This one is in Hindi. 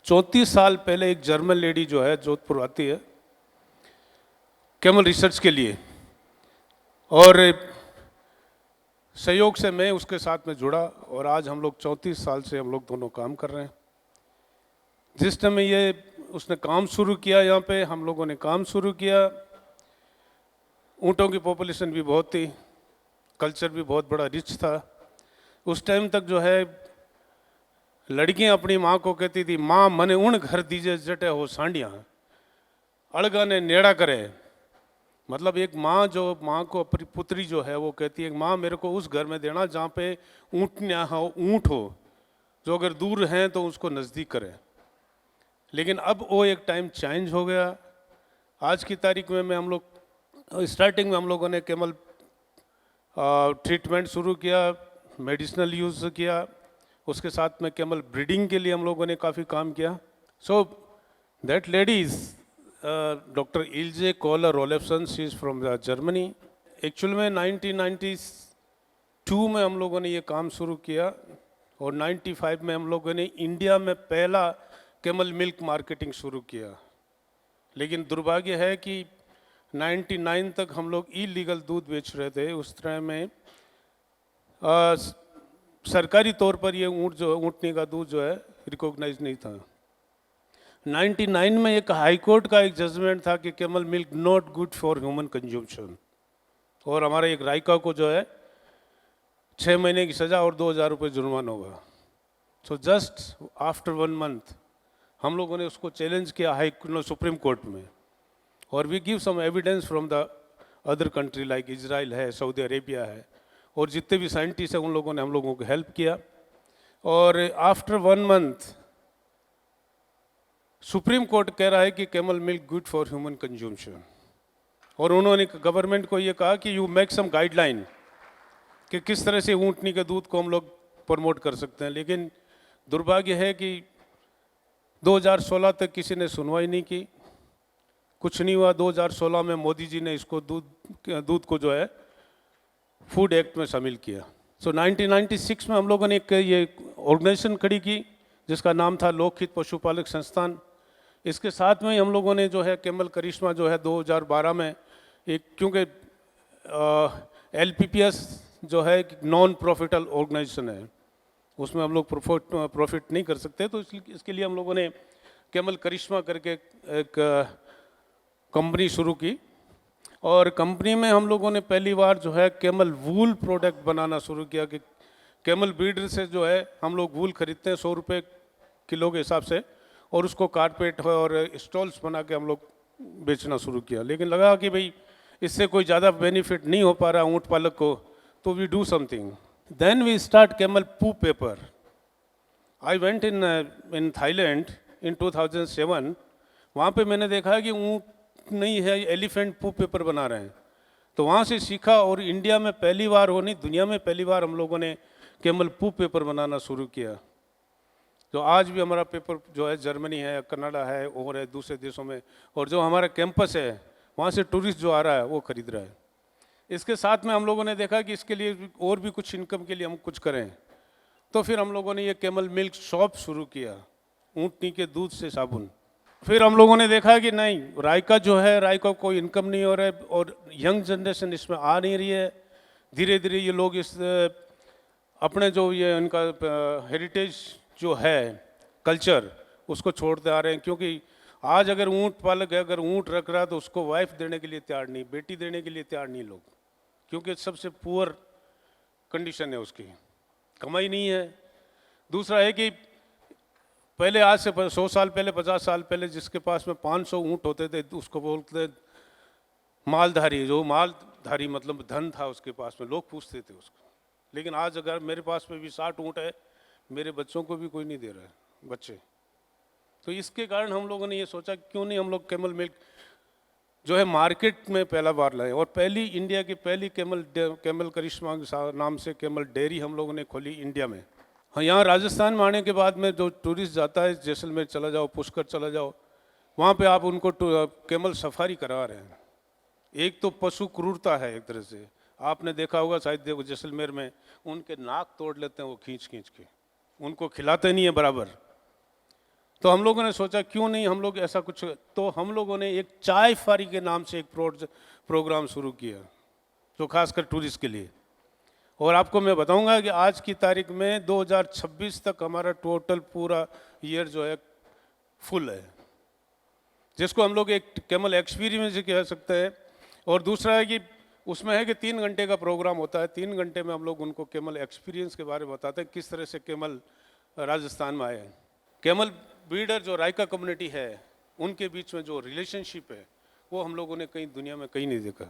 34 साल पहले एक जर्मन लेडी जो है जोधपुर आती है कैमल रिसर्च के लिए, और सहयोग से मैं उसके साथ में जुड़ा और आज हम लोग 34 साल से हम लोग दोनों काम कर रहे हैं। जिस टाइम ये उसने काम शुरू किया, यहाँ पे हम लोगों ने काम शुरू किया, ऊँटों की पॉपुलेशन भी बहुत थी, कल्चर भी बहुत बड़ा रिच था। उस टाइम तक जो है लड़कियां अपनी माँ को कहती थी, माँ मने उण घर दीजिए जटे हो सांडियाँ, अड़गा ने नेड़ा करे। मतलब एक माँ जो माँ को अपनी पुत्री जो है वो कहती है, माँ मेरे को उस घर में देना जहाँ पे ऊँटनियाँ हो, ऊँट हो, जो अगर दूर हैं तो उसको नज़दीक करें। लेकिन अब वो एक टाइम चेंज हो गया। आज की तारीख में हम लोग स्टार्टिंग में हम लोगों ने कैमल ट्रीटमेंट शुरू किया, मेडिसिनल यूज़ किया, उसके साथ में कैमल ब्रीडिंग के लिए हम लोगों ने काफ़ी काम किया। So that ladies doctor Ilse Kohler Rollefson, she is from Germany. Actual में 1992 में हम लोगों ने ये काम शुरू किया और 95 में हम लोगों ने इंडिया में पहला कैमल मिल्क मार्केटिंग शुरू किया। लेकिन दुर्भाग्य है कि 99 तक हम लोग इलीगल दूध बेच रहे थे। उस तरह में सरकारी तौर पर ये ऊँटनी का दूध जो है रिकॉग्नाइज नहीं था। 99 में एक हाई कोर्ट का एक जजमेंट था कि camel milk not good for human consumption, और हमारे एक रायका को जो है 6 महीने की सज़ा और 2000 रुपये जुर्माना होगा। सो जस्ट आफ्टर 1 मंथ हम लोगों ने उसको चैलेंज किया सुप्रीम कोर्ट में, और we give some evidence from the other country like Israel है, सऊदी अरेबिया है, और जितने भी साइंटिस्ट हैं उन लोगों ने हम लोगों को हेल्प किया। और आफ्टर 1 मंथ सुप्रीम कोर्ट कह रहा है कि camel milk good for human consumption, और उन्होंने गवर्नमेंट को ये कहा कि यू मेक सम गाइडलाइन कि किस तरह से ऊँटनी के दूध को हम लोग प्रमोट कर सकते हैं। लेकिन दुर्भाग्य है कि 2016 तक किसी ने सुनवाई नहीं की, कुछ नहीं हुआ। 2016 में मोदी जी ने इसको दूध को जो है फूड एक्ट में शामिल किया। सो 1996 में हम लोगों ने एक ये ऑर्गेनाइजेशन खड़ी की जिसका नाम था लोकहित पशुपालक संस्थान। इसके साथ में ही हम लोगों ने जो है कैमल करिश्मा जो है 2012 में एक, क्योंकि LPPS जो है नॉन प्रॉफिटल ऑर्गेनाइजेशन है, उसमें हम लोग प्रॉफिट नहीं कर सकते, तो इसके लिए हम लोगों ने कैमल करिश्मा करके एक कंपनी शुरू की, और कंपनी में हम लोगों ने पहली बार जो है कैमल वूल प्रोडक्ट बनाना शुरू किया कि कैमल ब्रीडर से जो है हम लोग वूल खरीदते हैं 100 रुपये किलो के हिसाब से, और उसको कारपेट और स्टॉल्स बना के हम लोग बेचना शुरू किया। लेकिन लगा कि भाई इससे कोई ज़्यादा बेनिफिट नहीं हो पा रहा ऊँट पालक को, तो we do something. Then we start camel poo paper. I went in Thailand in 2007। वहाँ पे मैंने देखा कि ऊँट नहीं है, एलिफेंट पू पेपर बना रहे हैं, तो वहाँ से सीखा, और इंडिया में पहली बार हो नहीं दुनिया में पहली बार हम लोगों ने कैमल पू पेपर बनाना शुरू किया। तो आज भी हमारा पेपर जो है जर्मनी है, कनाडा है और है दूसरे देशों में, और जो हमारा कैंपस है वहाँ से टूरिस्ट जो आ रहा है वो खरीद रहा है। इसके साथ में हम लोगों ने देखा कि इसके लिए और भी कुछ इनकम के लिए हम कुछ करें, तो फिर हम लोगों ने ये कैमल मिल्क शॉप शुरू किया, ऊँटनी के दूध से साबुन। फिर हम लोगों ने देखा कि नहीं, रायका जो है, रायका को कोई इनकम नहीं हो रहा है और यंग जनरेशन इसमें आ नहीं रही है। धीरे धीरे ये लोग इस अपने जो ये इनका हेरिटेज जो है कल्चर, उसको छोड़ते आ रहे हैं। क्योंकि आज अगर ऊँट पालक है, अगर ऊँट रख रहा है तो उसको वाइफ देने के लिए तैयार नहीं, बेटी देने के लिए तैयार नहीं लोग, क्योंकि सबसे पुअर कंडीशन है, उसकी कमाई नहीं है। दूसरा है कि पहले आज से 100 साल पहले, 50 साल पहले जिसके पास में 500 ऊँट होते थे उसको बोलते मालधारी। जो मालधारी मतलब धन था उसके पास में, लोग पूछते थे उसको। लेकिन आज अगर मेरे पास में भी 60 ऊँट है, मेरे बच्चों को भी कोई नहीं दे रहा है बच्चे। तो इसके कारण हम लोगों ने ये सोचा क्यों नहीं हम लोग कैमल मिल्क जो है मार्केट में पहला बार लाए, और पहली इंडिया की पहली कैमल करिश्मा नाम से कैमल डेयरी हम लोगों ने खोली इंडिया में। हाँ, यहाँ राजस्थान में आने के बाद में जो टूरिस्ट जाता है, जैसलमेर चला जाओ, पुष्कर चला जाओ, वहाँ पे आप उनको कैमल सफारी करा रहे हैं। एक तो पशु क्रूरता है एक तरह से, आपने देखा होगा शायद, देखो जैसलमेर में उनके नाक तोड़ लेते हैं वो खींच खींच के, उनको खिलाते नहीं है बराबर। तो हम लोगों ने सोचा क्यों नहीं हम लोग ऐसा कुछ, तो हम लोगों ने एक चाय फारी के नाम से एक प्रोग्राम शुरू किया जो खासकर टूरिस्ट के लिए। और आपको मैं बताऊंगा कि आज की तारीख में 2026 तक हमारा टोटल पूरा ईयर जो है फुल है, जिसको हम लोग एक कैमल एक्सपीरियंस कह सकते हैं। और दूसरा है कि उसमें है कि 3 घंटे का प्रोग्राम होता है, 3 घंटे में हम लोग उनको कैमल एक्सपीरियंस के बारे में बताते हैं, किस तरह से कैमल राजस्थान में आए हैं। कैमल ब्रीडर जो रायका कम्युनिटी है उनके बीच में जो रिलेशनशिप है वो हम लोगों ने कहीं दुनिया में कहीं नहीं देखा।